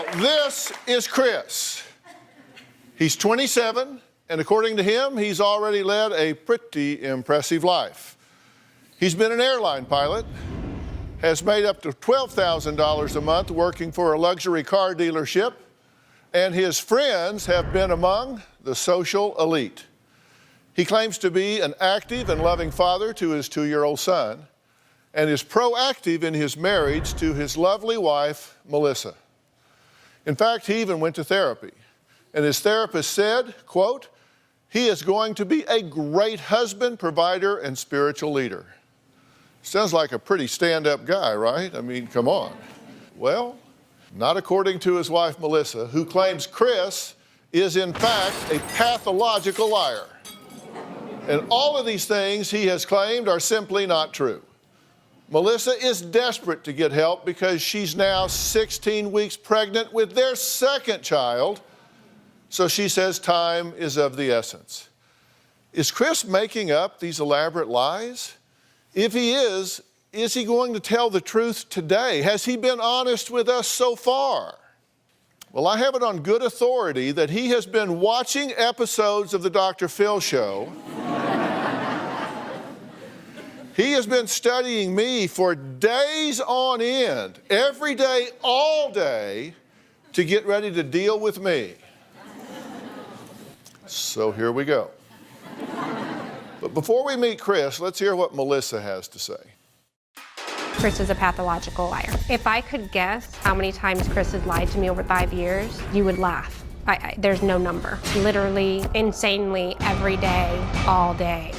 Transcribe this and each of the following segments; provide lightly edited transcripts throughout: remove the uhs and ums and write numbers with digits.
Now, this is Chris. He's 27, and according to him, he's already led a pretty impressive life. He's been an airline pilot, has made up to $12,000 a month working for a luxury car dealership, and his friends have been among the social elite. He claims to be an active and loving father to his 2-year-old son, and is proactive in his marriage to his lovely wife, Melissa. In fact, he even went to therapy, and his therapist said, quote, he is going to be a great husband, provider, and spiritual leader. Sounds like a pretty stand-up guy, right? I mean, come on. Well, not according to his wife, Melissa, who claims Chris is in fact a pathological liar. And all of these things he has claimed are simply not true. Melissa is desperate to get help because she's now 16 weeks pregnant with their second child. So she says time is of the essence. Is Chris making up these elaborate lies? If he is he going to tell the truth today? Has he been honest with us so far? Well, I have it on good authority that he has been watching episodes of the Dr. Phil show. He has been studying me for days on end, every day, all day, to get ready to deal with me. So here we go. But before we meet Chris, let's hear what Melissa has to say. Chris is a pathological liar. If I could guess how many times Chris has lied to me over 5 years, you would laugh. There's no number. Literally, insanely, every day, all day.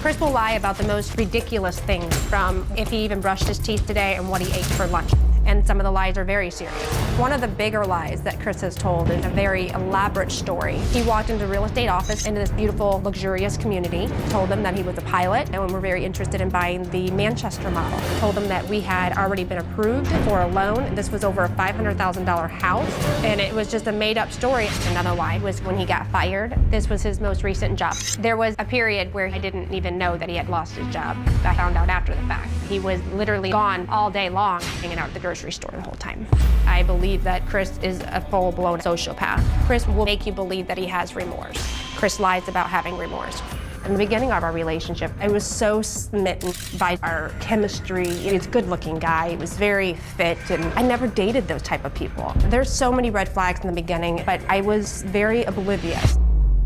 Chris will lie about the most ridiculous things, from if he even brushed his teeth today and what he ate for lunch. And some of the lies are very serious. One of the bigger lies that Chris has told is a very elaborate story. He walked into a real estate office into this beautiful, luxurious community, told them that he was a pilot and we're very interested in buying the Manchester model. Told them that we had already been approved for a loan. This was over a $500,000 house, and it was just a made-up story. Another lie was when he got fired. This was his most recent job. There was a period where I didn't even know that he had lost his job. I found out after the fact. He was literally gone all day long, hanging out at the grocery store the whole time. I believe that Chris is a full-blown sociopath. Chris will make you believe that he has remorse. Chris lies about having remorse. In the beginning of our relationship, I was so smitten by our chemistry. He's a good-looking guy. He was very fit, and I never dated those type of people. There's so many red flags in the beginning, but I was very oblivious.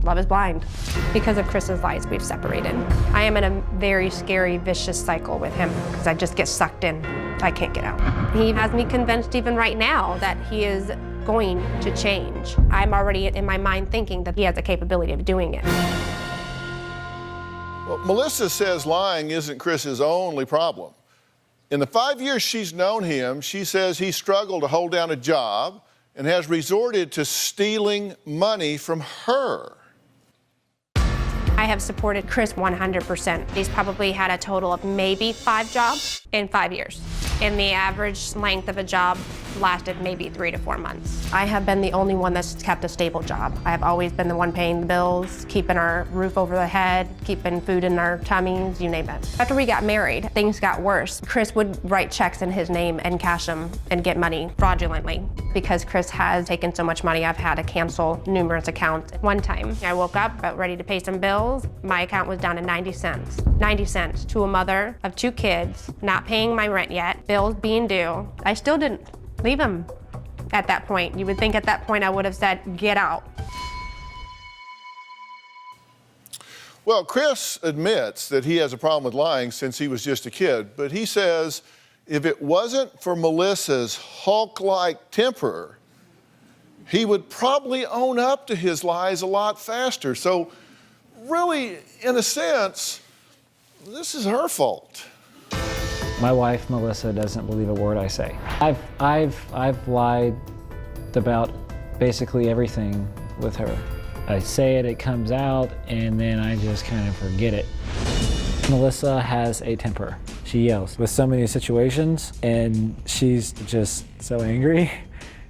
Love is blind. Because of Chris's lies, we've separated. I am in a very scary, vicious cycle with him because I just get sucked in. I can't get out. He has me convinced even right now that he is going to change. I'm already in my mind thinking that he has the capability of doing it. Well, Melissa says lying isn't Chris's only problem. In the 5 years she's known him, she says he struggled to hold down a job and has resorted to stealing money from her. I have supported Chris 100%. He's probably had a total of maybe 5 jobs in 5 years. And the average length of a job lasted maybe 3 to 4 months. I have been the only one that's kept a stable job. I have always been the one paying the bills, keeping our roof over the head, keeping food in our tummies, you name it. After we got married, things got worse. Chris would write checks in his name and cash them and get money fraudulently. Because Chris has taken so much money, I've had to cancel numerous accounts. One time, I woke up about ready to pay some bills. My account was down to 90 cents. 90 cents to a mother of 2 kids, not paying my rent yet, bills being due. I still didn't leave him at that point. You would think at that point I would have said, get out. Well, Chris admits that he has a problem with lying since he was just a kid, but he says if it wasn't for Melissa's Hulk-like temper, he would probably own up to his lies a lot faster. So really, in a sense, this is her fault. My wife, Melissa, doesn't believe a word I say. I've lied about basically everything with her. I say it, it comes out, and then I just kind of forget it. Melissa has a temper. She yells with so many situations, and she's just so angry,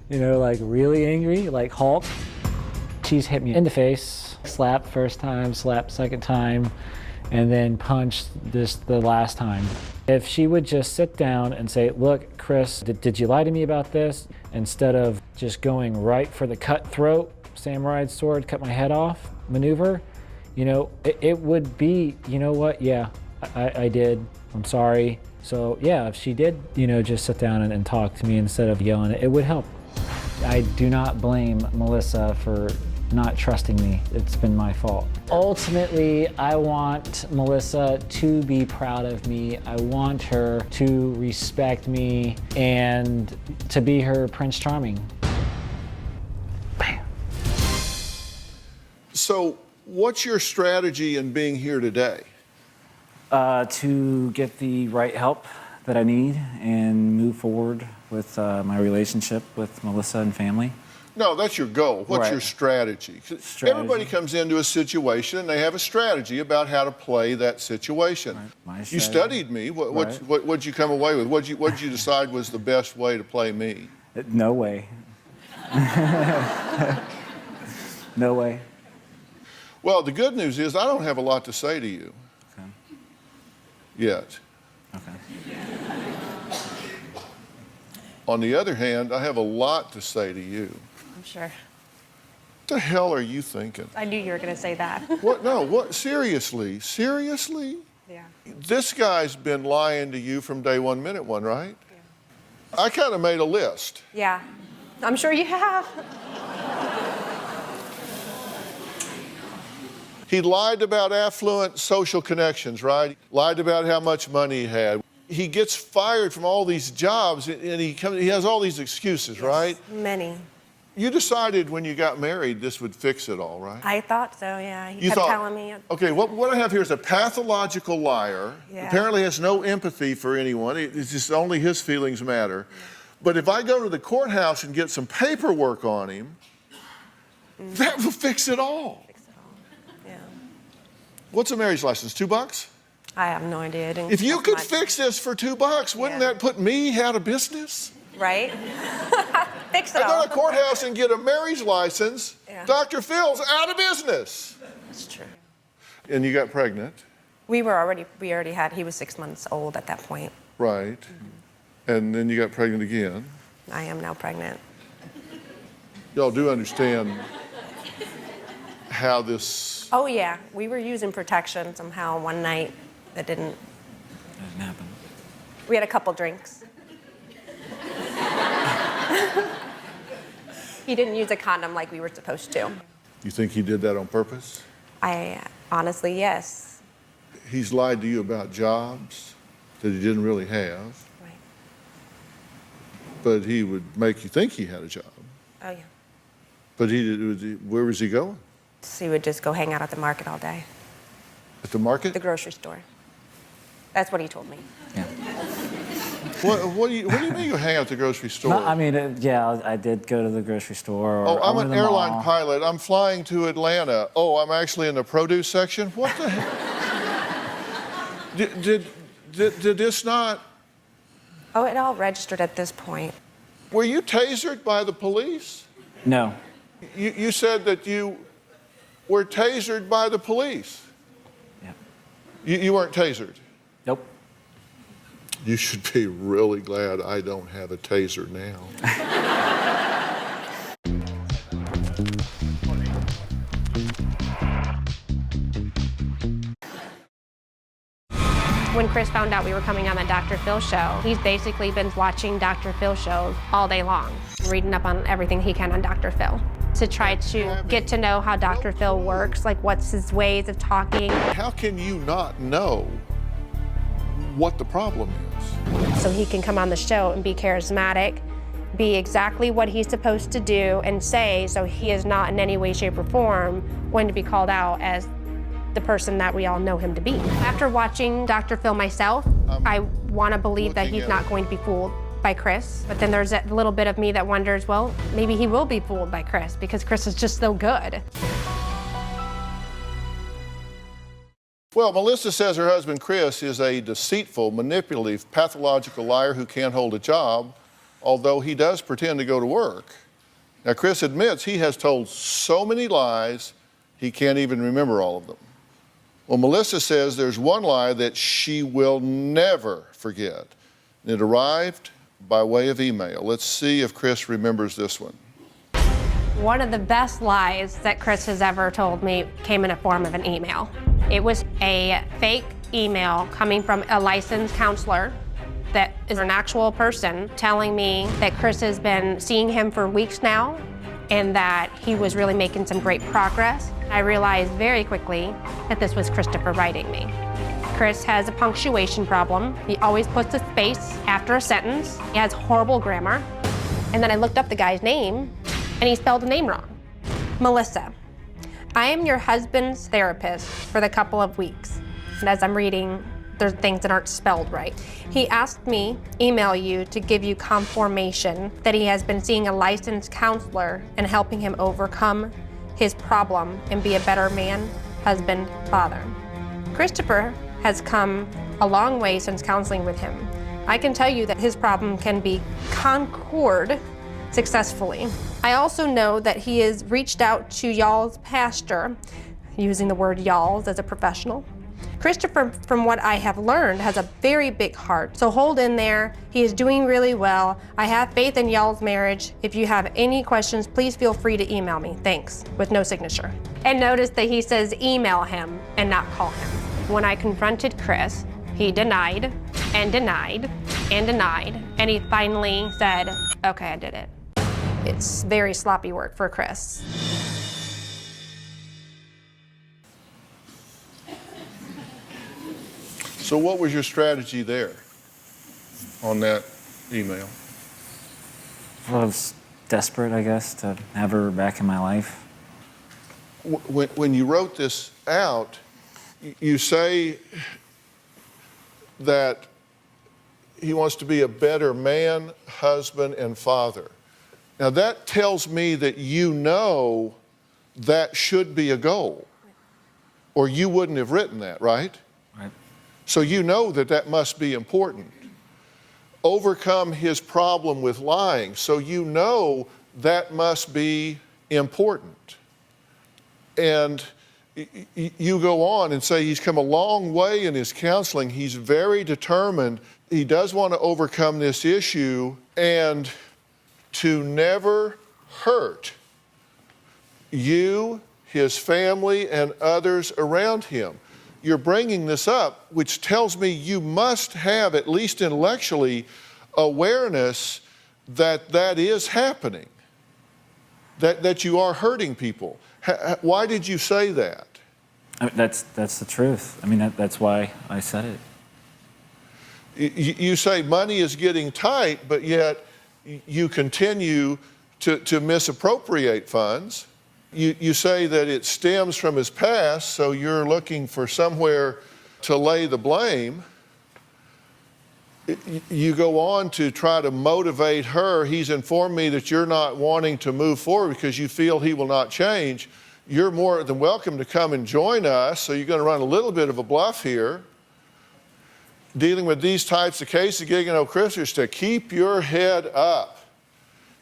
you know, like really angry, like Hulk. She's hit me in the face, slapped first time, slapped second time, and then punched this the last time. If she would just sit down and say, look, Chris, did you lie to me about this? Instead of just going right for the cutthroat, samurai sword, cut my head off maneuver, you know, it would be, you know what, yeah, I did, I'm sorry. So yeah, if she did, you know, just sit down and talk to me instead of yelling, it would help. I do not blame Melissa for not trusting me. It's been my fault. Ultimately, I want Melissa to be proud of me. I want her to respect me and to be her Prince Charming. Bam. So, what's your strategy in being here today? To get the right help that I need and move forward with my relationship with Melissa and family. No, that's your goal. What's Right. your strategy? Strategy. Everybody comes into a situation and they have a strategy about how to play that situation. Right. My You strategy. studied me. What'd you come away with? What'd you decide was the best way to play me? No way. No way. Well, the good news is I don't have a lot to say to you Okay. yet. Okay. On the other hand, I have a lot to say to you. I'm sure. What the hell are you thinking? I knew you were going to say that. What? No, what? Seriously? Seriously? Yeah. This guy's been lying to you from day one, minute one, right? Yeah. I kind of made a list. Yeah. I'm sure you have. He lied about affluent social connections, right? Lied about how much money he had. He gets fired from all these jobs and he has all these excuses, right? Many. You decided when you got married this would fix it all, right? I thought so, yeah. He You kept thought, telling me. okay, what I have here is a pathological liar. Yeah. Apparently has no empathy for anyone. It's just only his feelings matter. But if I go to the courthouse and get some paperwork on him, that will fix it all. Fix it all. Yeah. What's a marriage license, $2? I have no idea. I didn't If you ask could much. fix this for $2, wouldn't Yeah. that put me out of business? Right? Fix it I all. go to the courthouse and get a marriage license, Yeah. Dr. Phil's out of business. That's true. And you got pregnant, We already had, he was 6 months old at that point. right? And then you got pregnant again. I am now pregnant. Y'all do understand how this, Oh yeah, we were using protection somehow one night that didn't, That didn't happen. we had a couple drinks. He didn't use a condom like we were supposed to. you think he did that on purpose? I honestly, yes. He's lied to you about jobs that he didn't really have, Right. but he would make you think he had a job. Oh yeah. But where was he going? So he would just go hang out at the market all day. At the market? The grocery store. That's what he told me. Yeah. What do you mean you hang out at the grocery store? No, I mean, yeah, I did go to the grocery store. Or Oh, I I'm went an to the airline mall. pilot. I'm flying to Atlanta. Oh, I'm actually in the produce section? What the hell? Did this not... Oh, it all registered at this point. Were you tasered by the police? No. You said that you were tasered by the police. Yeah. You weren't tasered. Nope. You should be really glad I don't have a taser now. When Chris found out we were coming on the Dr. Phil show, he's basically been watching Dr. Phil shows all day long, reading up on everything he can on Dr. Phil to try to get to know how Dr. Phil works, like what's his ways of talking. How can you not know what the problem is? So he can come on the show and be charismatic, be exactly what he's supposed to do and say, so he is not in any way, shape, or form going to be called out as the person that we all know him to be. After watching Dr. Phil myself, I want to believe that looking he's at not it. going to be fooled by Chris. But then there's that little bit of me that wonders, well, maybe he will be fooled by Chris because Chris is just so good. Well, Melissa says her husband Chris is a deceitful, manipulative, pathological liar who can't hold a job, although he does pretend to go to work. Now, Chris admits he has told so many lies, he can't even remember all of them. Well, Melissa says there's one lie that she will never forget. It arrived by way of email. Let's see if Chris remembers this one. One of the best lies that Chris has ever told me came in a form of an email. It was a fake email coming from a licensed counselor that is an actual person telling me that Chris has been seeing him for weeks now and that he was really making some great progress. I realized very quickly that this was Christopher writing me. Chris has a punctuation problem. He always puts a space after a sentence. He has horrible grammar. And then I looked up the guy's name and he spelled the name wrong. Melissa, I am your husband's therapist for the couple of weeks. And as I'm reading, there's things that aren't spelled right. He asked me, email you to give you confirmation that he has been seeing a licensed counselor and helping him overcome his problem and be a better man, husband, father. Christopher has come a long way since counseling with him. I can tell you that his problem can be conquered successfully. I also know that he has reached out to y'all's pastor, using the word y'all's as a professional. Christopher, from what I have learned, has a very big heart, so hold in there. He is doing really well. I have faith in y'all's marriage. If you have any questions, please feel free to email me. Thanks, with no signature. And notice that he says email him and not call him. When I confronted Chris, he denied and denied and denied, and he finally said, okay, I did it. It's very sloppy work for Chris. So what was your strategy there on that email? Well, I was desperate, I guess, to have her back in my life. When you wrote this out, you say that he wants to be a better man, husband, and father. Now that tells me that you know that should be a goal, or you wouldn't have written that, right? Right. So you know that that must be important. Overcome his problem with lying, so you know that must be important. And you go on and say he's come a long way in his counseling. He's very determined. He does want to overcome this issue and to never hurt you, his family, and others around him. You're bringing this up, which tells me you must have, at least intellectually, awareness that that is happening, that you are hurting people. Why did you say that? That's the truth. I mean, that's why I said it. You say money is getting tight, but yet you continue to misappropriate funds. You say that it stems from his past, so you're looking for somewhere to lay the blame. You go on to try to motivate her. He's informed me that you're not wanting to move forward because you feel he will not change. You're more than welcome to come and join us, so you're going to run a little bit of a bluff here. Dealing with these types of cases, getting to know Chris, is to keep your head up.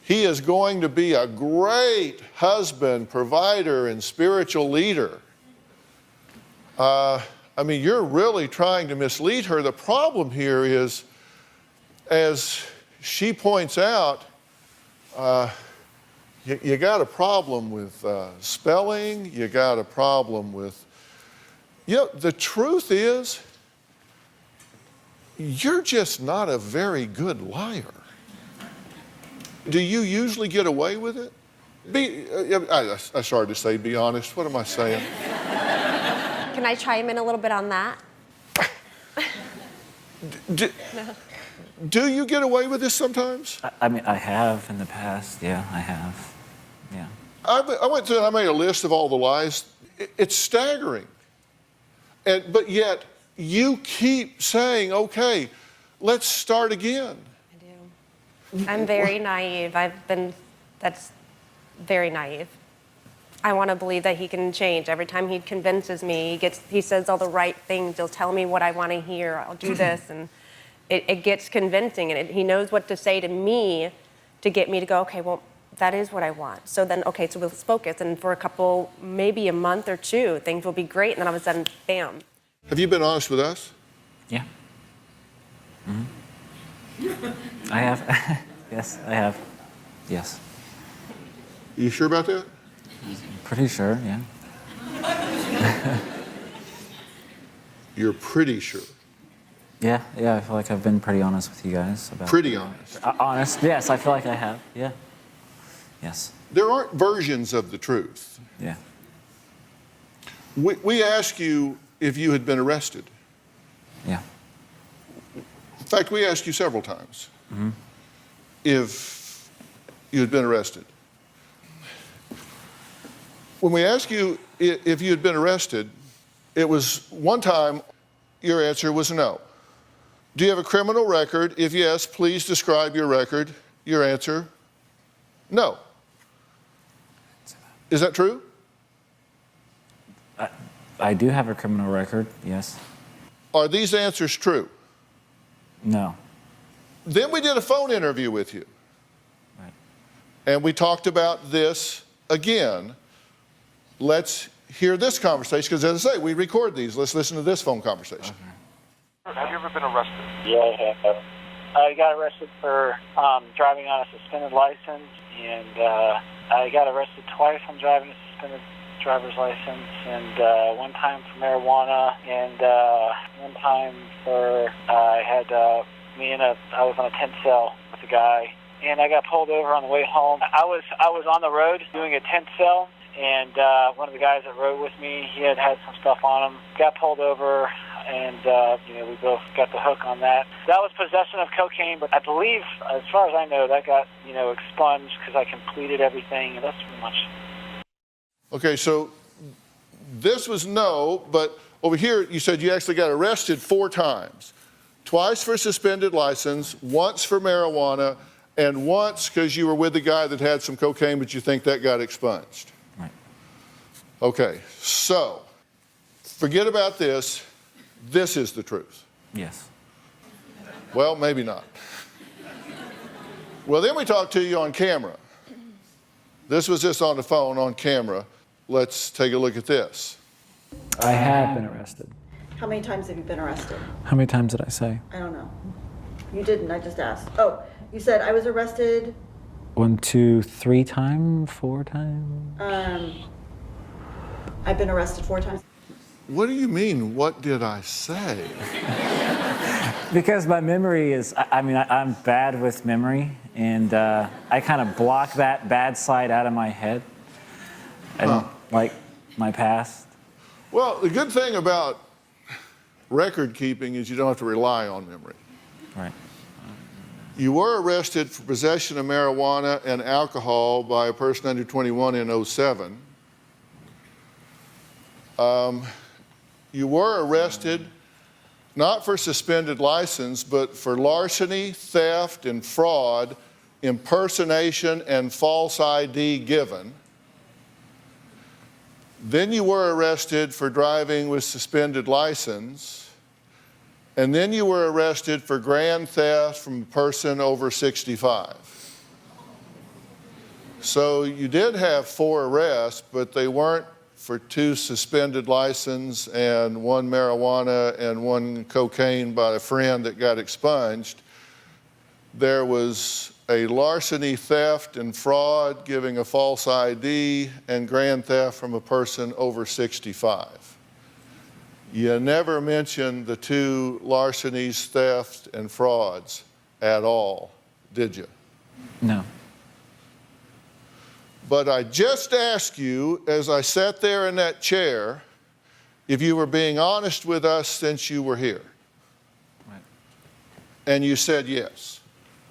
He is going to be a great husband, provider, and spiritual leader. I mean, you're really trying to mislead her. The problem here is, as she points out, you got a problem with spelling. You got a problem with, the truth is, you're just not a very good liar. Do you usually get away with it? I started to say, be honest. What am I saying? Can I chime in a little bit on that? Do you get away with this sometimes? I mean, I have in the past. Yeah, I have. Yeah. I went through and I made a list of all the lies. It's staggering. But yet, you keep saying, okay, let's start again. I'm very naive. That's very naive. I want to believe that he can change. Every time he convinces me, he says all the right things. He'll tell me what I want to hear. I'll do this. And it gets convincing. And he knows what to say to me to get me to go, okay, well, that is what I want. So then, okay, so let's focus. And for a couple, maybe a month or two, things will be great. And then all of a sudden, bam. Have you been honest with us? Yeah. I have. Yes, I have. Yes. You sure about that? Pretty sure, yeah. You're pretty sure. Yeah, I feel like I've been pretty honest with you guys about. Pretty honest. Honest, yes, I feel like I have. Yeah. Yes. There aren't versions of the truth. Yeah. We asked you if you had been arrested. Yeah. In fact, we asked you several times if you had been arrested. When we asked you if you had been arrested, it was one time your answer was no. Do you have a criminal record? If yes, please describe your record. Your answer, no. Is that true? I do have a criminal record, yes. Are these answers true? No. Then we did a phone interview with you. Right. And we talked about this again. Let's hear this conversation, because as I say, we record these. Let's listen to this phone conversation. Okay. Have you ever been arrested? Yeah, I have. I got arrested for driving on a suspended license, and I got arrested twice on driving a suspended driver's license, and one time for marijuana, and one time for I was on a tent cell with a guy, and I got pulled over on the way home. I was on the road doing a tent cell, and one of the guys that rode with me, he had some stuff on him. Got pulled over, and we both got the hook on that. That was possession of cocaine, but I believe, as far as I know, that got expunged because I completed everything, and that's pretty much. Okay, so this was no, but over here you said you actually got arrested 4 times. Twice for suspended license, once for marijuana, and once because you were with the guy that had some cocaine, but you think that got expunged. Right. Okay, so forget about this. This is the truth. Yes. Well, maybe not. Well, then we talked to you on camera. This was just on the phone, on camera. Let's take a look at this. I have been arrested. How many times have you been arrested? How many times did I say? I don't know. You didn't, I just asked. Oh, you said I was arrested. 1, 2, 3 times, 4 times. I've been arrested 4 times. What do you mean, what did I say? Because my memory is, I'm bad with memory, and I kind of block that bad side out of my head. I don't like my past. Well, the good thing about record keeping is you don't have to rely on memory. Right. You were arrested for possession of marijuana and alcohol by a person under 21 in 2007. You were arrested not for suspended license, but for larceny, theft, and fraud, impersonation, and false ID given. Then you were arrested for driving with suspended license. And then you were arrested for grand theft from a person over 65. So you did have 4 arrests, but they weren't for 2 suspended license and 1 marijuana and 1 cocaine by a friend that got expunged. There was a larceny, theft, and fraud, giving a false ID, and grand theft from a person over 65. You never mentioned the 2 larcenies, theft, and frauds at all, did you? No. But I just asked you, as I sat there in that chair, if you were being honest with us since you were here. Right. And you said yes.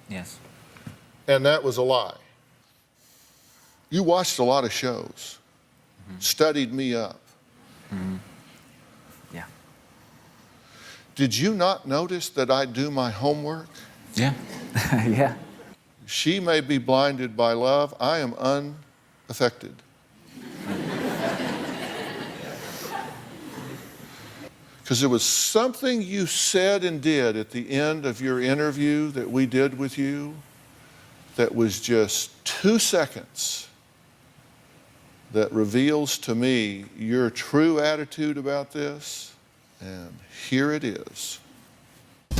Yes. And that was a lie. You watched a lot of shows, studied me up. Yeah. Did you not notice that I do my homework? Yeah. Yeah. She may be blinded by love. I am unaffected. Because there was something you said and did at the end of your interview that we did with you that was just 2 seconds that reveals to me your true attitude about this, and here it is.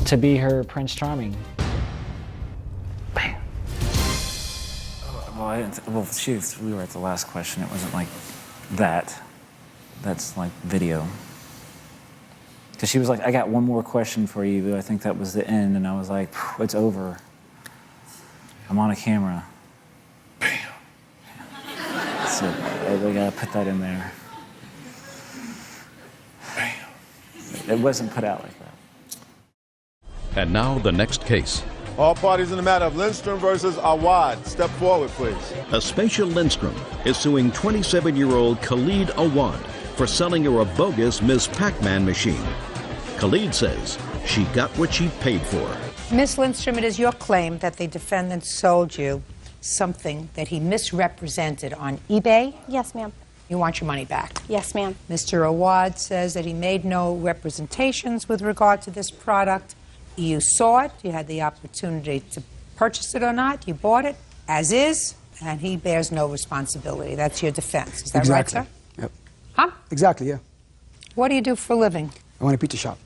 To be her Prince Charming. Bam. Well, I didn't. Well, we were at the last question. It wasn't like that. That's like video. Because she was like, "I got one more question for you, but I think that was the end," and I was like, "It's over. I'm on a camera." Bam. So we gotta put that in there. Bam. It wasn't put out like that. And now the next case. All parties in the matter of Lindstrom versus Awad. Step forward, please. Aspatia Lindstrom is suing 27-year-old Khalid Awad for selling her a bogus Ms. Pac-Man machine. Khalid says she got what she paid for. Ms. Lindstrom, it is your claim that the defendant sold you something that he misrepresented on eBay? Yes, ma'am. You want your money back? Yes, ma'am. Mr. Awad says that he made no representations with regard to this product. You saw it, you had the opportunity to purchase it or not, you bought it as is, and he bears no responsibility. That's your defense. Is that Exactly. right, sir? Yep. Huh? Exactly, yeah. What do you do for a living? I own a pizza shop.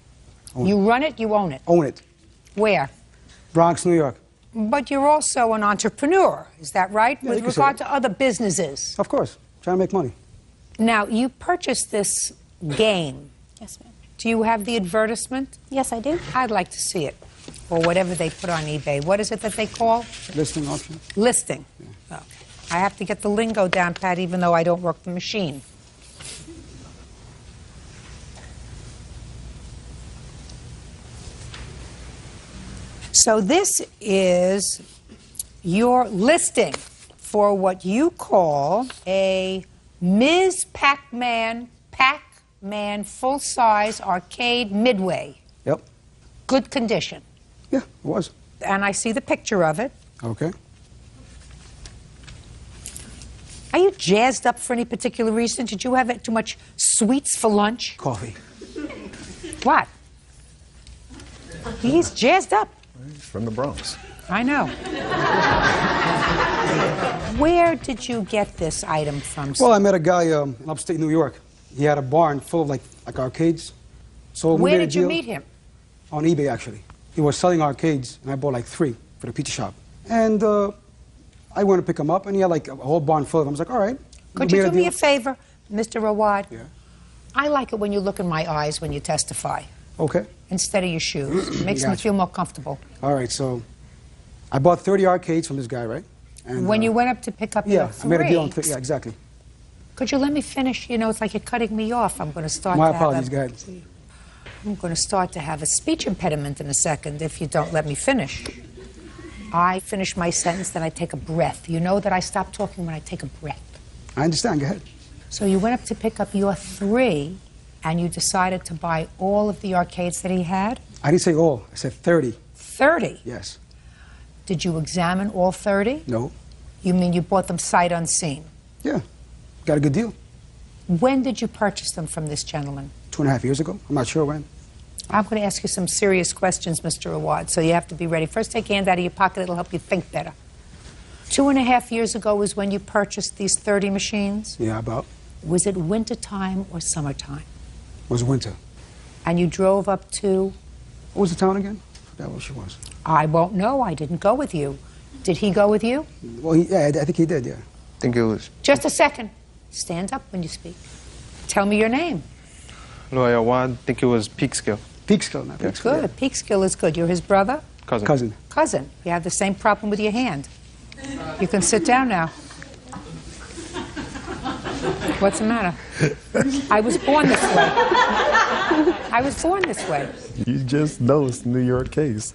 You run it, you own it. Own it. Where? Bronx, New York. But you're also an entrepreneur, is that right? Yeah, With you can say regard that. to other businesses. Of course. Trying to make money. Now, you purchased this game. Yes, ma'am. Do you have the advertisement? Yes, I do. I'd like to see it. Or whatever they put on eBay. What is it that they call? Listing option. Listing. Okay. I have to get the lingo down, Pat, even though I don't work the machine. So this is your listing for what you call a Ms. Pac-Man full-size arcade midway. Yep. Good condition. Yeah, it was. And I see the picture of it. Okay. Are you jazzed up for any particular reason? Did you have too much sweets for lunch? Coffee. What? He's jazzed up. He's from the Bronx. I know. Where did you get this item from? Well, I met a guy in upstate New York. He had a barn full of like arcades. So we Where made a did you deal meet him? on eBay, actually. He was selling arcades, and I bought like 3 for the pizza shop. And I went to pick him up, and he had like a whole barn full of them. I was like, all right. Could we you made do me deal. a favor, Mr. Awad? Yeah. I like it when you look in my eyes when you testify, Okay. instead of your shoes. It makes me Gotcha. feel more comfortable. All right, so I bought 30 arcades from this guy, right? And, When you went up to pick up your yeah, I 3, made a deal on yeah, exactly. could you let me finish? You know, it's like you're cutting me off. I'm going to start My to have apologies, a- go ahead. I'm going to start to have a speech impediment in a second if you don't let me finish. I finish my sentence, then I take a breath. You know that I stop talking when I take a breath. I understand, go ahead. So you went up to pick up your 3, and you decided to buy all of the arcades that he had? I didn't say all, I said 30. 30? Yes. Did you examine all 30? No. You mean you bought them sight unseen? Yeah, got a good deal. When did you purchase them from this gentleman? 2.5 years ago. I'm not sure when. I'm going to ask you some serious questions, Mr. Awad, so you have to be ready. First, take your hand out of your pocket. It'll help you think better. 2.5 years ago was when you purchased these 30 machines? Yeah, about. Was it wintertime or summertime? It was winter. And you drove up to? What was the town again? I forgot what she was. I won't know. I didn't go with you. Did he go with you? Well, yeah, I think he did, yeah. I think it was Just a second. Stand up when you speak. Tell me your name. Loy Awad. I think it was Peekskill. Peekskill, not Peekskill. Good. Peekskill is good. You're his brother? Cousin. Cousin. Cousin. You have the same problem with your hand. You can sit down now. What's the matter? I was born this way. I was born this way. You just know it's New York case.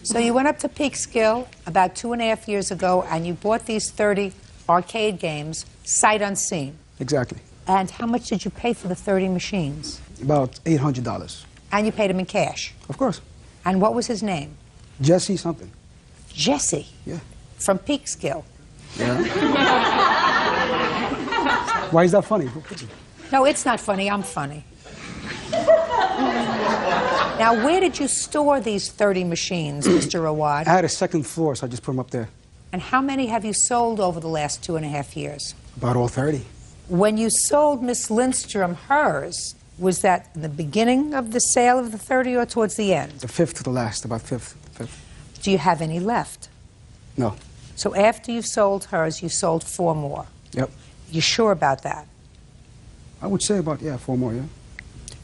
So you went up to Peekskill about 2.5 years ago, and you bought these 30 arcade games, sight unseen. Exactly. And how much did you pay for the 30 machines? About $800. And you paid him in cash. Of course. And what was his name? Jesse something. Jesse. Yeah. From Peekskill. Why is that funny? No, it's not funny. I'm funny. Now, where did you store these 30 machines, Mr. Awad? I had a second floor, so I just put them up there. And how many have you sold over the last 2.5 years? About all 30. When you sold Miss Lindstrom hers, was that in the beginning of the sale of the 30 or towards the end? The fifth to the last, about fifth. Do you have any left? No. So after you've sold hers, you sold 4 more. Yep. You sure about that? I would say about, 4 more, yeah.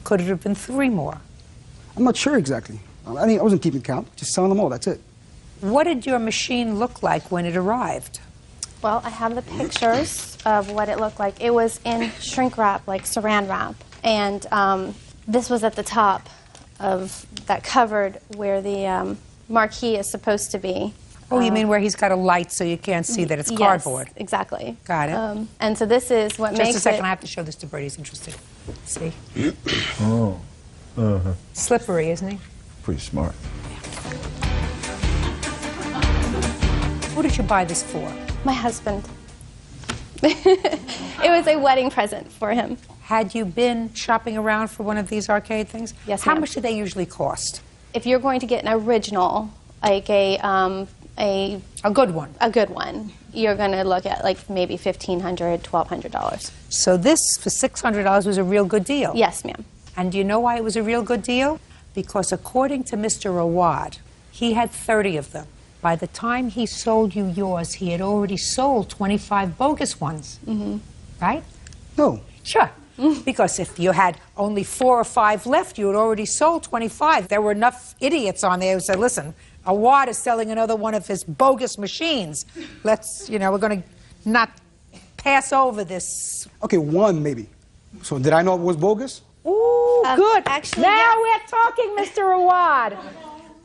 Could it have been 3 more? I'm not sure exactly. I mean, I wasn't keeping count, just selling them all, that's it. What did your machine look like when it arrived? Well, I have the pictures of what it looked like. It was in shrink wrap, like saran wrap. And this was at the top of that cupboard where the marquee is supposed to be. Oh, you mean where he's got a light so you can't see that it's cardboard? Yes, exactly. Got it. And so this is what makes it... Just a second, I have to show this to Brady. He's interested. See? Oh. Uh-huh. Slippery, isn't he? Pretty smart. Who did you buy this for? My husband. It was a wedding present for him. Had you been shopping around for one of these arcade things? Yes, How ma'am. much do they usually cost? If you're going to get an original, like a good one. A good one, you're going to look at like maybe $1,500, $1,200. So this, for $600, was a real good deal? Yes, ma'am. And do you know why it was a real good deal? Because according to Mr. Awad, he had 30 of them. By the time he sold you yours, he had already sold 25 bogus ones. Mm-hmm. Right? No. Sure. Because if you had only 4 or 5 left, you had already sold 25. There were enough idiots on there who said, listen, Awad is selling another one of his bogus machines. Let's, we're going to not pass over this. Okay, 1 maybe. So did I know it was bogus? Ooh, good. Actually, now we're talking, Mr. Awad.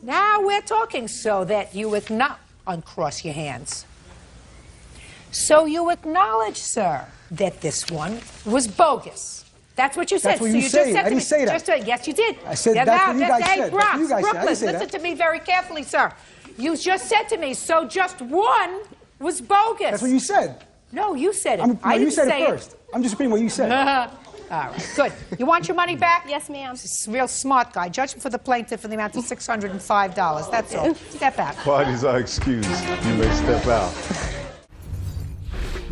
Now we're talking, so that you uncross your hands. So you acknowledge, sir, that this one was bogus. That's what you said. That's what so you just say. said I to didn't me, say that. yes, you did. I said that's what you guys hey, said. Bronx, That's what you guys said. I Brooklyn, didn't say listen that. to me very carefully, sir. You just said to me, so just 1 was bogus. That's what you said. No, you said it. No, I you didn't said say it first. I'm just repeating what you said. All right, good. You want your money back? Yes, ma'am. This is a real smart guy. Judge him for the plaintiff in the amount of $605. That's all. Step out. Parties are excused. You may step out.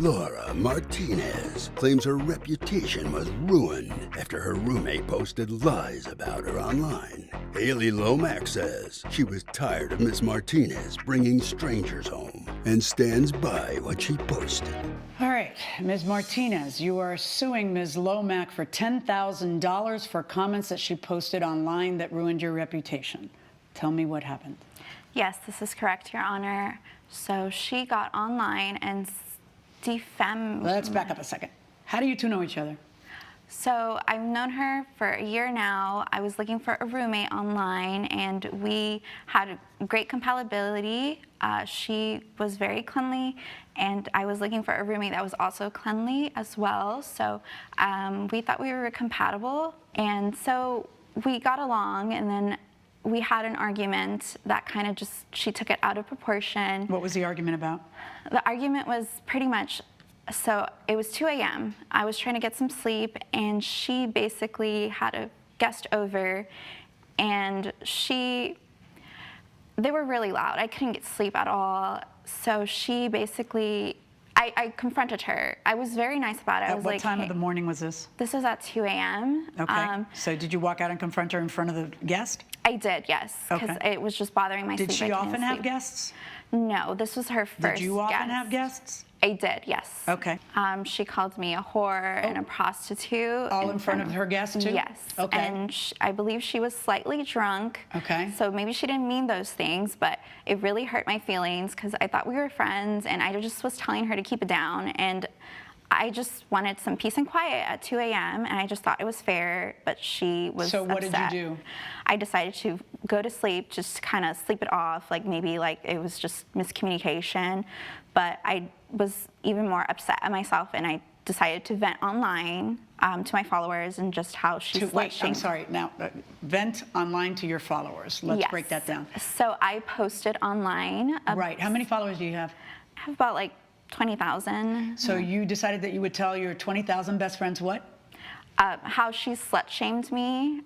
Laura Martinez claims her reputation was ruined after her roommate posted lies about her online. Haley Lomax says she was tired of Miss Martinez bringing strangers home and stands by what she posted. All right, Ms. Martinez, you are suing Ms. Lomax for $10,000 for comments that she posted online that ruined your reputation. Tell me what happened. Yes, this is correct, Your Honor. So she got online and defamed. Let's back up a second. How do you two know each other? So I've known her for a year now. I was looking for a roommate online, and we had great compatibility. She was very cleanly, and I was looking for a roommate that was also cleanly as well. So we thought we were compatible, and so we got along, and then we had an argument that kind of she took it out of proportion. What was the argument about? The argument was pretty much, so it was 2 a.m. I was trying to get some sleep, and she basically had a guest over, and they were really loud. I couldn't get sleep at all. So she basically, I confronted her. I was very nice about it. I was At what like, time hey, of the morning was this? This was at 2 a.m. Okay. So did you walk out and confront her in front of the guest? I did, yes, because it was just bothering my sleep. Did she often have guests? No, this was her first guest. Did you often have guests? I did, yes. Okay. She called me a whore and a prostitute. All in front of her guests, too? Yes. Okay. And I believe she was slightly drunk. Okay. So maybe she didn't mean those things, but it really hurt my feelings because I thought we were friends, and I just was telling her to keep it down. And I just wanted some peace and quiet at 2 a.m., and I just thought it was fair, but she was So what upset. did you do? I decided to go to sleep, just kind of sleep it off, like maybe like it was just miscommunication. But I was even more upset at myself, and I decided to vent online to my followers and just how she Wait, I'm sorry. Now, vent online to your followers. Let's break that down. So I posted online. Right. How many followers do you have? I have about like 20,000. So you decided that you would tell your 20,000 best friends what? How she slut shamed me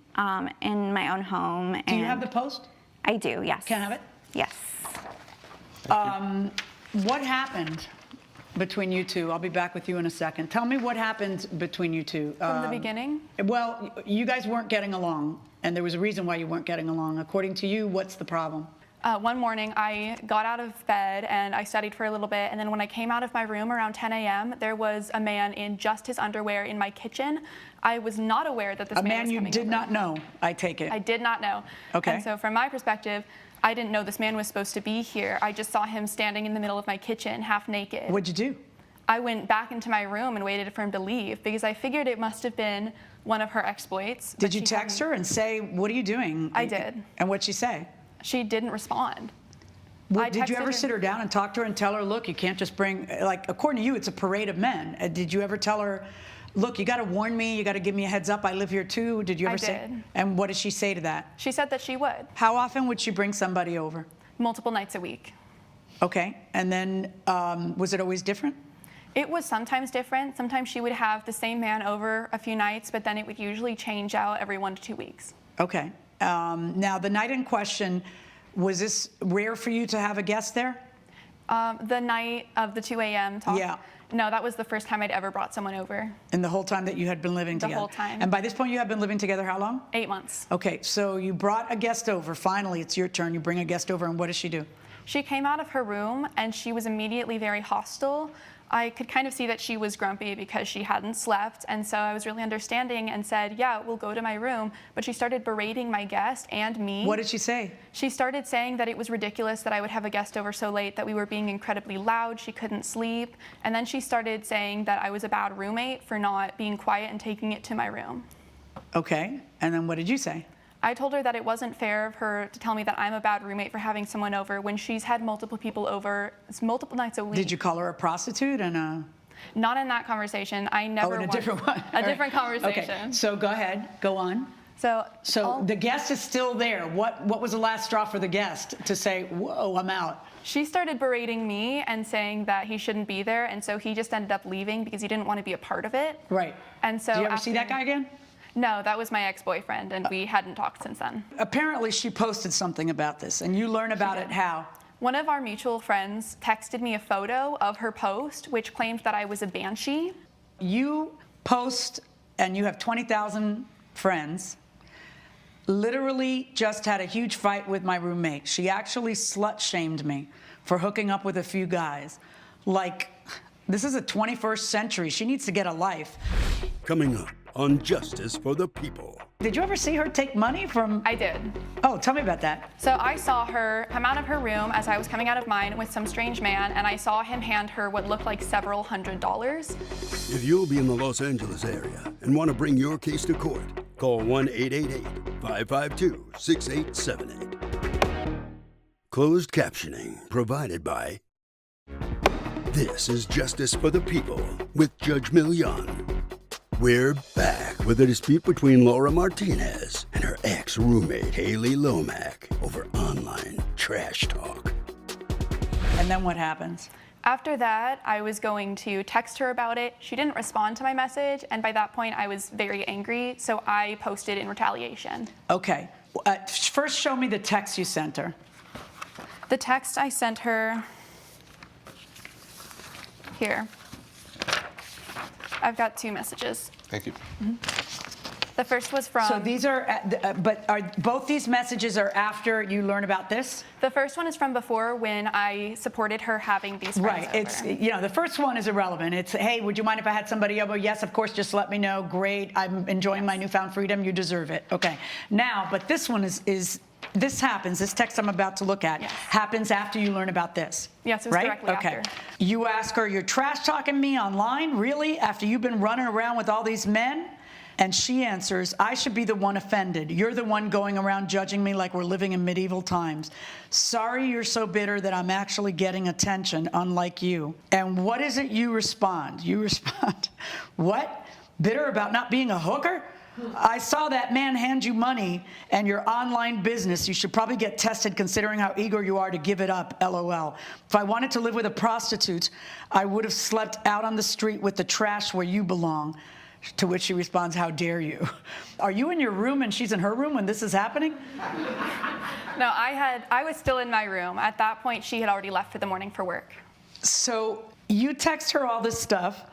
in my own home. Do you have the post? I do, yes. Can I have it? Yes. What happened between you two? I'll be back with you in a second. Tell me what happened between you two. From the beginning? Well, you guys weren't getting along, and there was a reason why you weren't getting along. According to you, what's the problem? One morning, I got out of bed and I studied for a little bit. And then when I came out of my room around 10 a.m., there was a man in just his underwear in my kitchen. I was not aware that this man was coming over. A man you did not know, I take it. I did not know. Okay. And so from my perspective, I didn't know this man was supposed to be here. I just saw him standing in the middle of my kitchen, half naked. What'd you do? I went back into my room and waited for him to leave because I figured it must have been one of her exploits. Did you text her and say, what are you doing? I did. And what'd she say? She didn't respond. Well, did you ever sit her down and talk to her and tell her, look, you can't just bring, like, according to you, it's a parade of men. Did you ever tell her, look, you got to warn me, you got to give me a heads up, I live here too? Did you ever say? I did. And what did she say to that? She said that she would. How often would she bring somebody over? Multiple nights a week. Okay. And then was it always different? It was sometimes different. Sometimes she would have the same man over a few nights, but then it would usually change out every 1 to 2 weeks. Okay. Now, the night in question, was this rare for you to have a guest there? The night of the 2 a.m. talk? Yeah. No, that was the first time I'd ever brought someone over. And the whole time that you had been living together? The whole time. And by this point, you have been living together how long? 8 months. Okay, so you brought a guest over. Finally, it's your turn. You bring a guest over, and what does she do? She came out of her room, and she was immediately very hostile. I could kind of see that she was grumpy because she hadn't slept, and so I was really understanding and said, yeah, we'll go to my room. But she started berating my guest and me. What did she say? She started saying that it was ridiculous that I would have a guest over so late, that we were being incredibly loud, she couldn't sleep. And then she started saying that I was a bad roommate for not being quiet and taking it to my room. Okay, and then what did you say? I told her that it wasn't fair of her to tell me that I'm a bad roommate for having someone over when she's had multiple people over multiple nights a week. Did you call her a prostitute and a... Not in that conversation. I never. Oh, in a different one. A different conversation. Okay, so go ahead, go on. So the guest is still there. What was the last straw for the guest to say, whoa, I'm out? She started berating me and saying that he shouldn't be there, and so he just ended up leaving because he didn't want to be a part of it. Right. And so Did you ever see that guy again? No, that was my ex-boyfriend, and we hadn't talked since then. Apparently, she posted something about this, and you learn about it how? One of our mutual friends texted me a photo of her post, which claimed that I was a banshee. You post, and you have 20,000 friends, literally just had a huge fight with my roommate. She actually slut-shamed me for hooking up with a few guys. Like, this is the 21st century. She needs to get a life. Coming up on Justice for the People. Did you ever see her take money from... I did. Oh, tell me about that. So I saw her come out of her room as I was coming out of mine with some strange man, and I saw him hand her what looked like several $100s. If you'll be in the Los Angeles area and want to bring your case to court, call 1-888-552-6878. Closed captioning provided by... This is Justice for the People with Judge Milian. We're back with a dispute between Laura Martinez and her ex-roommate Haley Lomack over online trash talk. And then what happens? After that, I was going to text her about it. She didn't respond to my message, and by that point, I was very angry, so I posted in retaliation. Okay. First, show me the text you sent her. The text I sent her... Here. I've got 2 messages. Thank you. Mm-hmm. The first was from... So these are, but are both these messages are after you learn about this? The first one is from before when I supported her having these friends Right. It's, you know, the first one is irrelevant. It's, hey, would you mind if I had somebody over? Yes, of course, just let me know. Great. I'm enjoying my newfound freedom. You deserve it. Okay. Now, but this one is this happens, this text I'm about to look at, happens after you learn about this. Yes, it was directly after. You ask her, you're trash talking me online? Really? After you've been running around with all these men? And she answers, I should be the one offended. You're the one going around judging me like we're living in medieval times. Sorry you're so bitter that I'm actually getting attention, unlike you. And what is it you respond? You respond, what? Bitter about not being a hooker? I saw that man hand you money and your online business. You should probably get tested considering how eager you are to give it up, LOL. If I wanted to live with a prostitute, I would have slept out on the street with the trash where you belong. To which she responds, how dare you? Are you in your room and she's in her room when this is happening? No, I was still in my room. At that point, she had already left for the morning for work. So you text her all this stuff,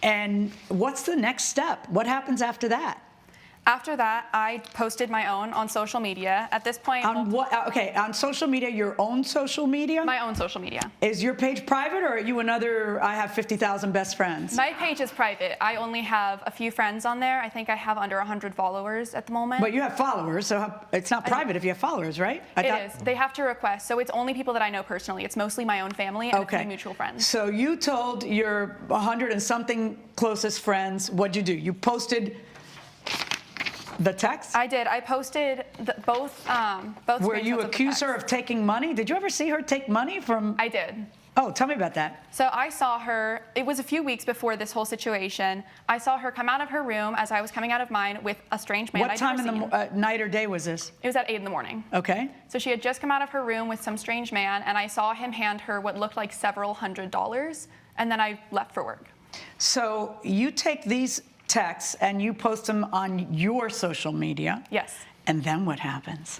and what's the next step? What happens after that? After that, I posted my own on social media. At this point, on what? Okay, on social media, your own social media? My own social media. Is your page private, or are you another, I have 50,000 best friends? My page is private. I only have a few friends on there. I think I have under 100 followers at the moment. But you have followers, so it's not private if you have followers, right? It is. They have to request, so it's only people that I know personally. It's mostly my own family and a few mutual friends. So you told your 100 and something closest friends, what'd you do? You posted the text? I did. I posted both. Where you accuse her of taking money? Did you ever see her take money from? I did. Oh, tell me about that. So I saw her, it was a few weeks before this whole situation. I saw her come out of her room as I was coming out of mine with a strange man. What time in the night or day was this? It was at 8 in the morning. Okay. So she had just come out of her room with some strange man, and I saw him hand her what looked like several $100s, and then I left for work. So you take these texts and you post them on your social media. Yes. And then what happens?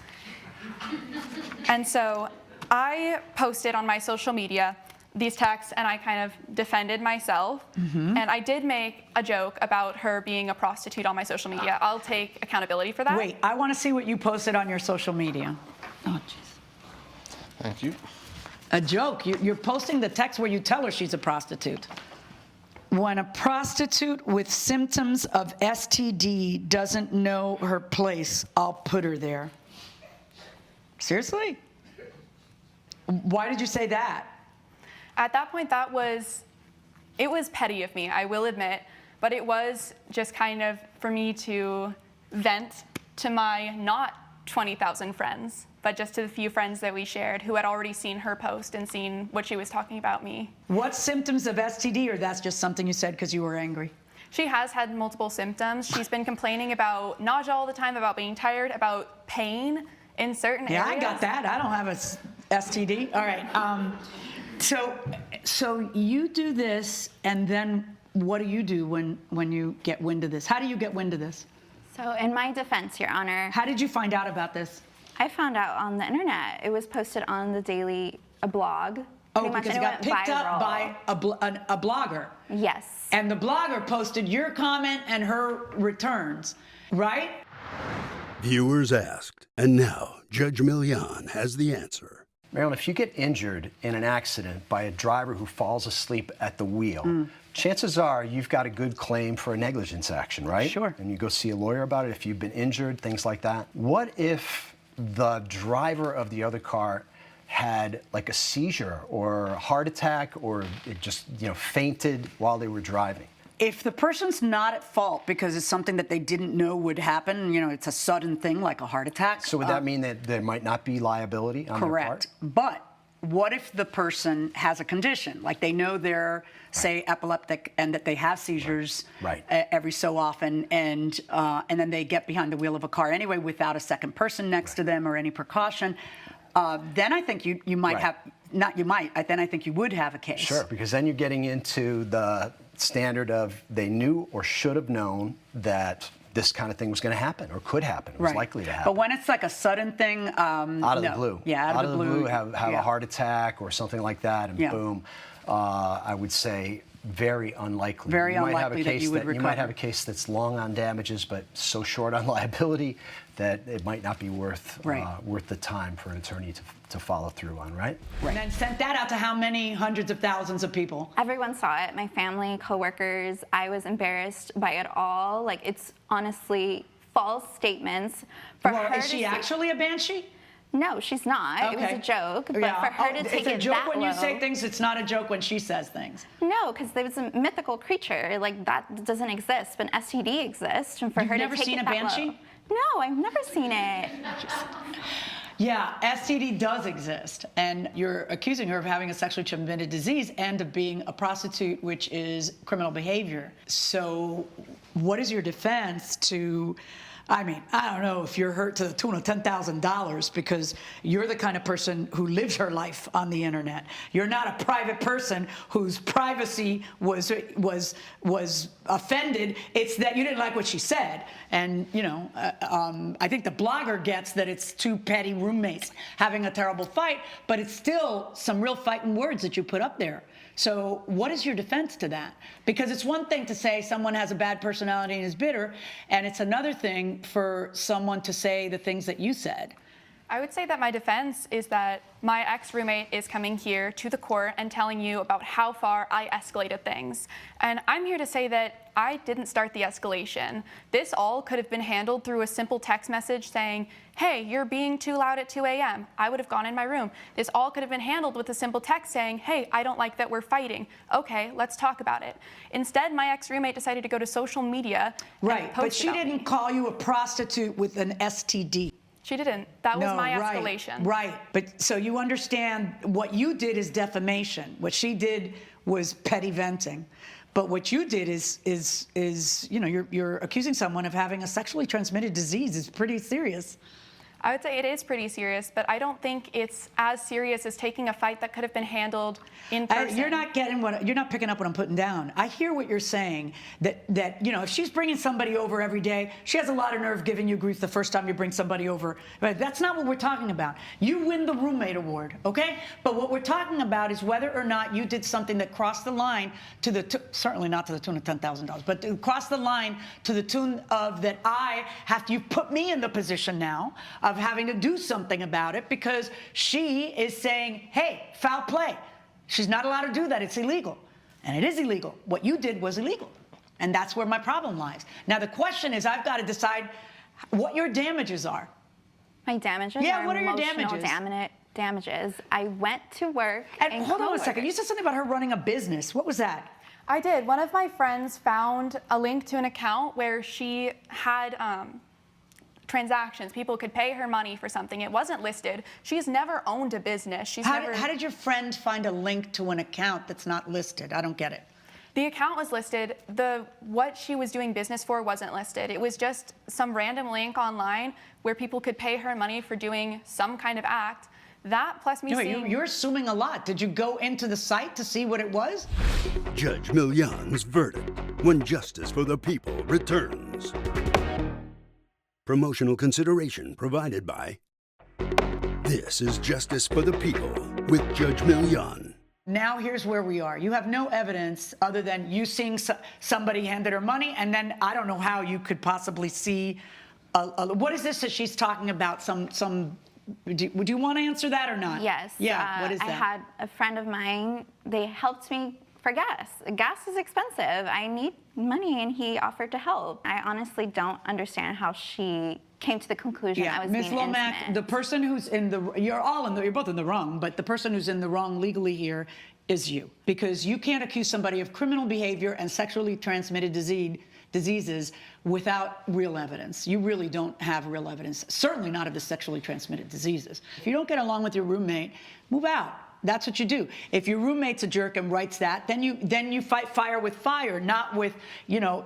And so I posted on my social media these texts, and I kind of defended myself. Mm-hmm. And I did make a joke about her being a prostitute on my social media. I'll take accountability for that. Wait, I want to see what you posted on your social media. Oh, jeez. Thank you. A joke. You're posting the text where you tell her she's a prostitute. When a prostitute with symptoms of STD doesn't know her place, I'll put her there. Seriously? Why did you say that? At that point, it was petty of me, I will admit, but it was just kind of for me to vent to my not 20,000 friends, but just to the few friends that we shared who had already seen her post and seen what she was talking about me. What symptoms of STD, or that's just something you said because you were angry? She has had multiple symptoms. She's been complaining about nausea all the time, about being tired, about pain in certain areas. Yeah, I got that. I don't have a STD. All right. So you do this, and then what do you do when you get wind of this? How do you get wind of this? So in my defense, Your Honor. How did you find out about this? I found out on the internet. It was posted on the Daily, a blog. Oh, because it got picked up by a blogger. Yes. And the blogger posted your comment and her returns, right? Viewers asked, and now Judge Milian has the answer. Marilyn, if you get injured in an accident by a driver who falls asleep at the wheel, chances are you've got a good claim for a negligence action, right? Sure. And you go see a lawyer about it if you've been injured, things like that. What if the driver of the other car had like a seizure or a heart attack, or it just, fainted while they were driving? If the person's not at fault because it's something that they didn't know would happen, it's a sudden thing like a heart attack. So would that mean that there might not be liability on their part? Correct. But what if the person has a condition, like they know they're, say, epileptic and that they have seizures every so often, and then they get behind the wheel of a car anyway without a second person next to them or any precaution? Then I think you might have, not you might, then I think you would have a case. Sure, because then you're getting into the standard of they knew or should have known that this kind of thing was going to happen or could happen. It was likely to happen. But when it's like a sudden thing, out of the blue. Yeah, out of the blue. Have a heart attack or something like that, and boom, I would say very unlikely. Very unlikely that you would recover. You might have a case that's long on damages, but so short on liability that it might not be worth the time for an attorney to follow through on, right? And then sent that out to how many hundreds of thousands of people? Everyone saw it. My family, coworkers. I was embarrassed by it all. Like, it's honestly false statements. Is she actually a banshee? No, she's not. Okay. It was a joke. But for her to take it's a it joke that when low, you say things. It's not a joke when she says things. No, because there was a mythical creature like that doesn't exist, but an STD exists, and for You've her never to take seen it a that banshee? low. No, I've never seen it. Yeah, STD does exist, and you're accusing her of having a sexually transmitted disease and of being a prostitute, which is criminal behavior. So what is your defense to, I mean, I don't know if you're hurt to the tune of $10,000 because you're the kind of person who lives her life on the internet. You're not a private person whose privacy was offended. It's that you didn't like what she said. And, I think the blogger gets that it's two petty roommates having a terrible fight, but it's still some real fighting words that you put up there. So what is your defense to that? Because it's one thing to say someone has a bad personality and is bitter, and it's another thing for someone to say the things that you said. I would say that my defense is that my ex-roommate is coming here to the court and telling you about how far I escalated things. And I'm here to say that I didn't start the escalation. This all could have been handled through a simple text message saying, hey, you're being too loud at 2 a.m. I would have gone in my room. This all could have been handled with a simple text saying, hey, I don't like that we're fighting. Okay, let's talk about it. Instead, my ex-roommate decided to go to social media and post but she about didn't me. call you a prostitute with an STD. She didn't. That was my right, escalation. Right. But so you understand what you did is defamation. What she did was petty venting. But what you did is you know, you're accusing someone of having a sexually transmitted disease. It's pretty serious. I would say it is pretty serious, but I don't think it's as serious as taking a fight that could have been handled in person. You're not picking up what I'm putting down. I hear what you're saying, that you know, if she's bringing somebody over every day, she has a lot of nerve giving you grief the first time you bring somebody over. But that's not what we're talking about. You win the roommate award, okay? But what we're talking about is whether or not you did something that crossed the line to the, certainly not to the tune of $10,000, but to cross the line to the tune of that you put me in the position now of having to do something about it, because she is saying, hey, foul play. She's not allowed to do that. It's illegal. And it is illegal. What you did was illegal. And that's where my problem lies. Now, the question is, I've got to decide what your damages are. My damages? Yeah, are what are your emotional damages? Damages. I went to work And and hold on a second. You said something about her running a business. What was that? I did. One of my friends found a link to an account where she had transactions. People could pay her money for something. It wasn't listed. She's never owned a business. How did your friend find a link to an account that's not listed? I don't get it. The account was listed. What she was doing business for wasn't listed. It was just some random link online where people could pay her money for doing some kind of act. That plus me seeing... You're assuming a lot. Did you go into the site to see what it was? Judge Million's verdict when justice for the people returns. Promotional consideration provided by This is Justice for the People with Judge Million. Now here's where we are. You have no evidence other than you seeing somebody handed her money, and then I don't know how you could possibly see. What is this that she's talking about? Would you want to answer that or not? Yes. Yeah. What is that? I had a friend of mine. They helped me for gas. Gas is expensive. I need money, and he offered to help. I honestly don't understand how she came to the conclusion I was being intimate. Ms. Lomack, the person who's you're both in the wrong, but the person who's in the wrong legally here is you, because you can't accuse somebody of criminal behavior and sexually transmitted diseases without real evidence. You really don't have real evidence, certainly not of the sexually transmitted diseases. If you don't get along with your roommate, move out. That's what you do. If your roommate's a jerk and writes that, then you fight fire with fire, not with, you know,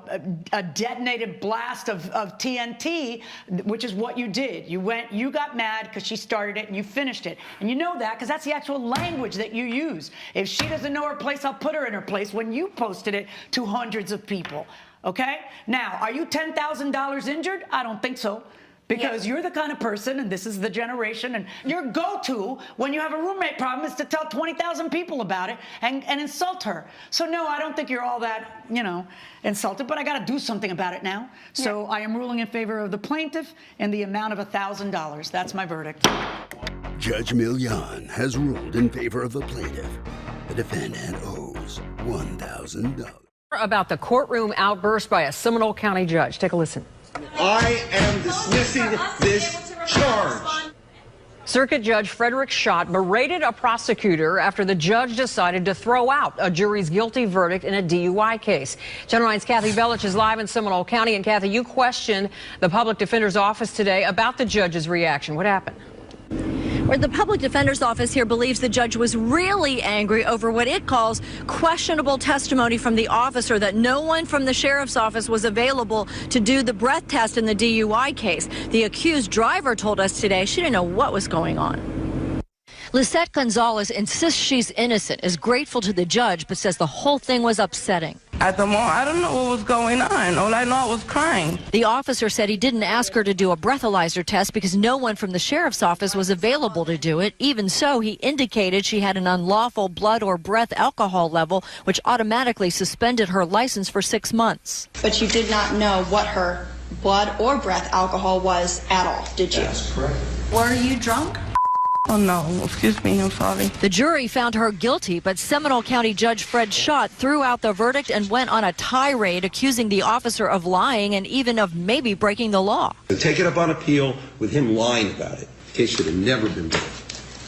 a detonated blast of TNT, which is what you did. You got mad because she started it and you finished it. And you know that because that's the actual language that you use. If she doesn't know her place, I'll put her in her place when you posted it to hundreds of people. Okay? Now, are you $10,000 injured? I don't think so. Because you're the kind of person, and this is the generation, and your go-to when you have a roommate problem is to tell 20,000 people about it and insult her. So no, I don't think you're all that, you know, insulted, but I got to do something about it now. So I am ruling in favor of the plaintiff and the amount of $1,000. That's my verdict. Judge Million has ruled in favor of the plaintiff. The defendant owes $1,000. About the courtroom outburst by a Seminole County judge. Take a listen. I am dismissing this charge. Circuit Judge Frederick Schott berated a prosecutor after the judge decided to throw out a jury's guilty verdict in a DUI case. Channel 9's Kathy Belich is live in Seminole County. And Kathy, you questioned the public defender's office today about the judge's reaction. What happened? Where the public defender's office here believes the judge was really angry over what it calls questionable testimony from the officer that no one from the sheriff's office was available to do the breath test in the DUI case. The accused driver told us today she didn't know what was going on. Lisette Gonzalez insists she's innocent, is grateful to the judge, but says the whole thing was upsetting. at the mall. I don't know what was going on. All I know, I was crying. The officer said he didn't ask her to do a breathalyzer test because no one from the sheriff's office was available to do it. Even so, he indicated she had an unlawful blood or breath alcohol level, which automatically suspended her license for 6 months. But you did not know what her blood or breath alcohol was at all, did you? That's correct. Were you drunk? Oh, no. Excuse me. I'm sorry. The jury found her guilty, but Seminole County Judge Fred Schott threw out the verdict and went on a tirade accusing the officer of lying and even of maybe breaking the law. To take it up on appeal with him lying about it. The case should have never been done.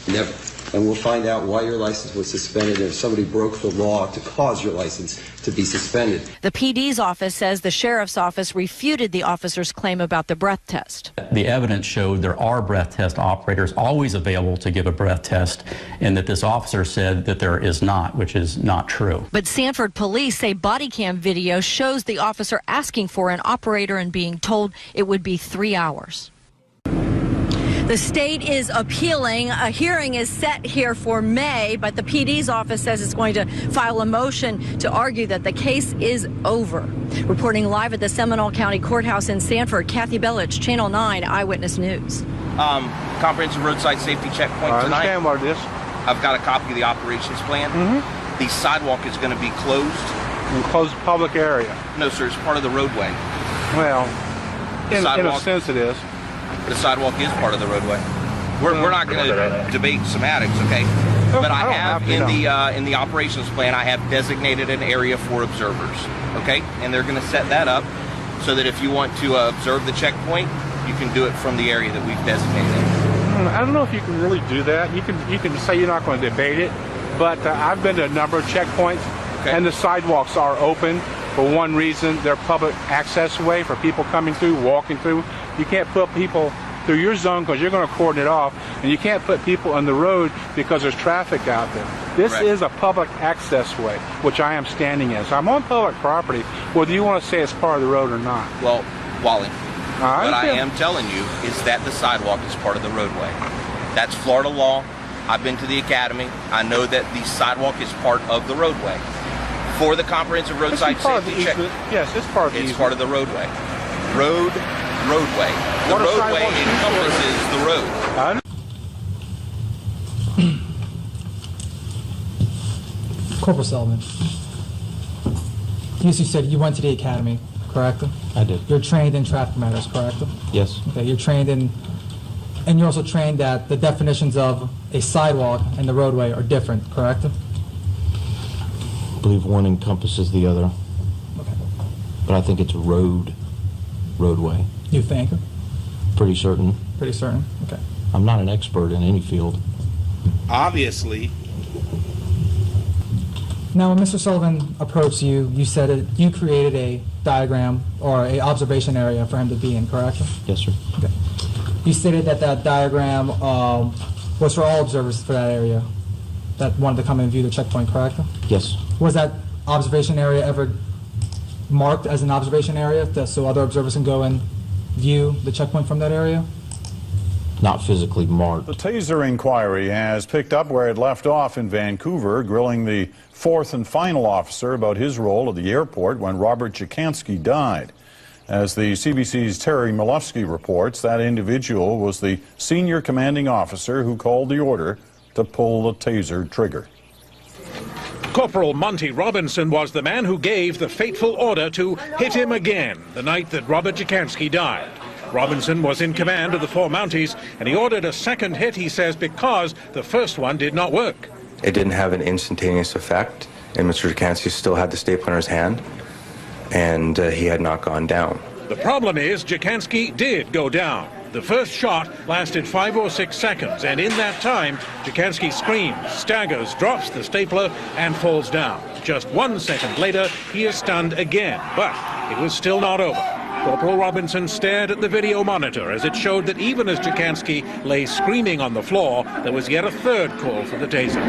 Never. And we'll find out why your license was suspended and if somebody broke the law to cause your license to be suspended. The PD's office says the sheriff's office refuted the officer's claim about the breath test. The evidence showed there are breath test operators always available to give a breath test, and that this officer said that there is not, which is not true. But Sanford police say body cam video shows the officer asking for an operator and being told it would be 3 hours. The state is appealing. A hearing is set here for May, but the PD's office says it's going to file a motion to argue that the case is over. Reporting live at the Seminole County Courthouse in Sanford, Kathy Bellich, Channel 9 Eyewitness News. Comprehensive roadside safety checkpoint tonight. I understand what it is. I've got a copy of the operations plan. The sidewalk is going to be closed. Enclosed public area. No, sir, it's part of the roadway. Well, in a sense it is. The sidewalk is part of the roadway. We're not going to debate semantics, okay? But I have in the operations plan, I have designated an area for observers, okay? And they're going to set that up so that if you want to observe the checkpoint, you can do it from the area that we've designated. I don't know if you can really do that. You can say you're not going to debate it, but I've been to a number of checkpoints, and the sidewalks are open. For one reason, they're public access way for people coming through, walking through. You can't put people through your zone because you're going to cordon it off, and you can't put people on the road because there's traffic out there. This is a public access way, which I am standing in. So I'm on public property, whether you want to say it's part of the road or not. Well, Wally, what I am telling you is that the sidewalk is part of the roadway. That's Florida law. I've been to the academy. I know that the sidewalk is part of the roadway. For the comprehensive roadside safety check. Yes, it's part of the It's part of the roadway. Roadway. The roadway encompasses the road. Corporal Sullivan, you said you went to the academy, correct? I did. You're trained in traffic matters, correct? Yes. Okay, you're trained in, and you're also trained that the definitions of a sidewalk and the roadway are different, correct? I believe one encompasses the other. Okay. But I think it's roadway. You think? Pretty certain. Pretty certain? Okay. I'm not an expert in any field. Obviously. Now, when Mr. Sullivan approached you, you said that you created a diagram or a observation area for him to be in, correct? Yes, sir. Okay. You stated that that diagram was for all observers for that area that wanted to come and view the checkpoint, correct? Yes. Was that observation area ever marked as an observation area so other observers can go and view the checkpoint from that area? Not physically marked. The taser inquiry has picked up where it left off in Vancouver, grilling the fourth and final officer about his role at the airport when Robert Jacansky died. As the CBC's Terry Milofsky reports, that individual was the senior commanding officer who called the order to pull the taser trigger. Corporal Monty Robinson was the man who gave the fateful order to hit him again the night that Robert Jacansky died. Robinson was in command of the four Mounties, and he ordered a second hit, he says, because the first one did not work. It didn't have an instantaneous effect, and Mr. Jacansky still had the staple in his hand, and he had not gone down. The problem is Jacansky did go down. The first shot lasted 5 or 6 seconds, and in that time, Jacansky screams, staggers, drops the stapler, and falls down. Just 1 second later, he is stunned again, but it was still not over. Corporal Robinson stared at the video monitor as it showed that even as Jacansky lay screaming on the floor, there was yet a third call for the taser.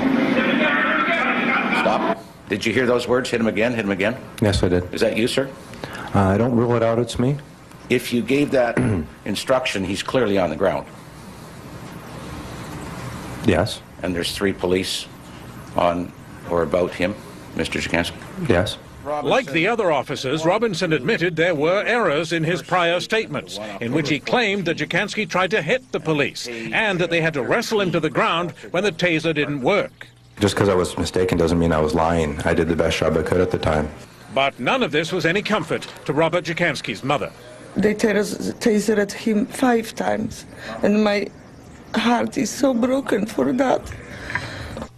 Stop. Did you hear those words? Hit him again, hit him again? Yes, I did. Is that you, sir? I don't rule it out, it's me. If you gave that instruction, he's clearly on the ground. Yes. And there's 3 police on or about him, Mr. Jacansky? Yes. Like the other officers, Robinson admitted there were errors in his prior statements, in which he claimed that Jacansky tried to hit the police and that they had to wrestle him to the ground when the taser didn't work. Just because I was mistaken doesn't mean I was lying. I did the best job I could at the time. But none of this was any comfort to Robert Jacansky's mother. They tasered him 5 times, and my heart is so broken for that.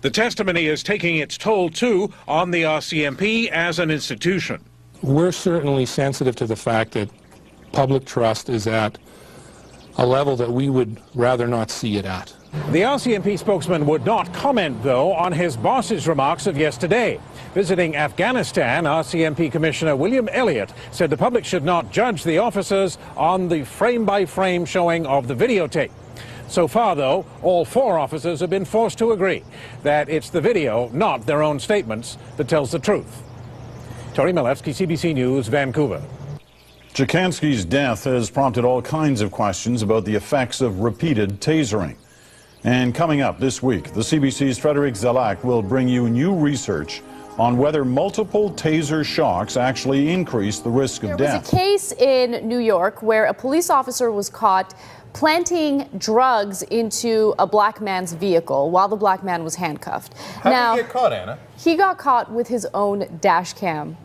The testimony is taking its toll, too, on the RCMP as an institution. We're certainly sensitive to the fact that public trust is at a level that we would rather not see it at. The RCMP spokesman would not comment, though, on his boss's remarks of yesterday. Visiting Afghanistan, RCMP Commissioner William Elliott said the public should not judge the officers on the frame-by-frame showing of the videotape. So far, though, all 4 officers have been forced to agree that it's the video, not their own statements, that tells the truth. Tori Milewski, CBC News, Vancouver. Jacansky's death has prompted all kinds of questions about the effects of repeated tasering. And coming up this week, the CBC's Frederic Zelak will bring you new research on whether multiple taser shocks actually increase the risk of death. There was a case in New York where a police officer was caught planting drugs into a black man's vehicle while the black man was handcuffed. How did he get caught, Anna? He got caught with his own dash cam.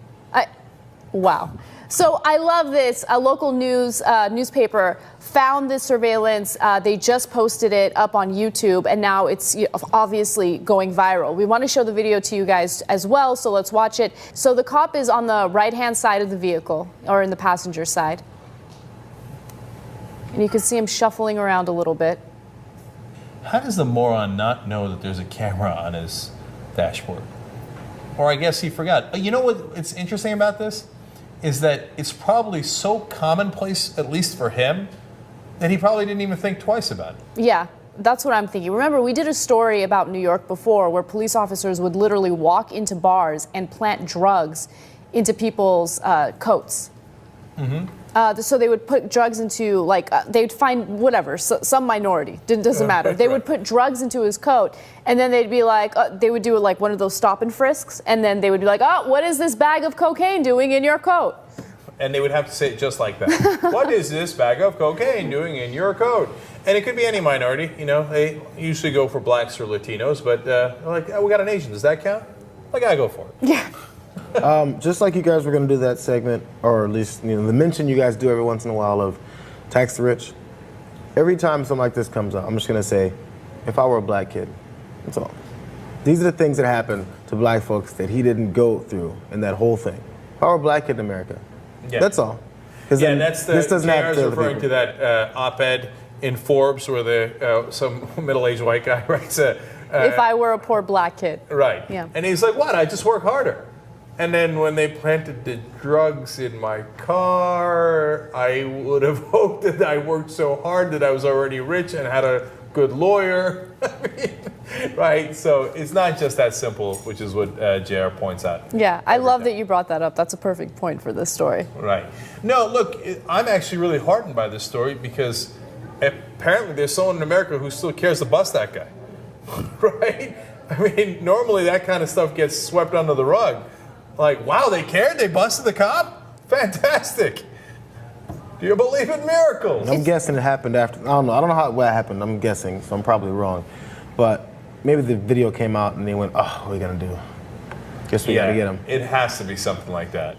Wow. So I love this. A local newspaper found this surveillance. They just posted it up on YouTube, and now it's obviously going viral. We want to show the video to you guys as well, so let's watch it. So the cop is on the right-hand side of the vehicle, or in the passenger side. And you can see him shuffling around a little bit. How does the moron not know that there's a camera on his dashboard? Or I guess he forgot. You know what's interesting about this? Is that it's probably so commonplace, at least for him, that he probably didn't even think twice about it. Yeah, that's what I'm thinking. Remember, we did a story about New York before where police officers would literally walk into bars and plant drugs into people's coats. So they would put drugs into, like, they'd find whatever, some minority, doesn't matter. They would put drugs into his coat, and then they'd be like, they would do like one of those stop and frisks, and then they would be like, oh, what is this bag of cocaine doing in your coat? And they would have to say it just like that. What is this bag of cocaine doing in your coat? And it could be any minority, you know. They usually go for blacks or Latinos, but like, oh, we got an Asian, does that count? I gotta go for it. Yeah. Just like you guys were going to do that segment, or at least the mention you guys do every once in a while of tax the rich. Every time something like this comes up, I'm just going to say, if I were a black kid, that's all. These are the things that happen to black folks that he didn't go through in that whole thing. If I were a black kid in America, that's all. Yeah, that's the JR's referring to that op-ed in Forbes where some middle-aged white guy writes if I were a poor black kid. Right. Yeah. And he's like, what? I just work harder. And then when they planted the drugs in my car, I would have hoped that I worked so hard that I was already rich and had a good lawyer. Right? So it's not just that simple, which is what JR points out. Yeah, I love that you brought that up. That's a perfect point for this story. Right. No, look, I'm actually really heartened by this story because apparently there's someone in America who still cares to bust that guy. Right? I mean, normally that kind of stuff gets swept under the rug. Like, wow, they cared? They busted the cop? Fantastic. Do you believe in miracles? I'm guessing it happened after. I don't know what happened. I'm guessing, so I'm probably wrong. But maybe the video came out and they went, oh, what are we going to do? Guess we got to get him. It has to be something like that.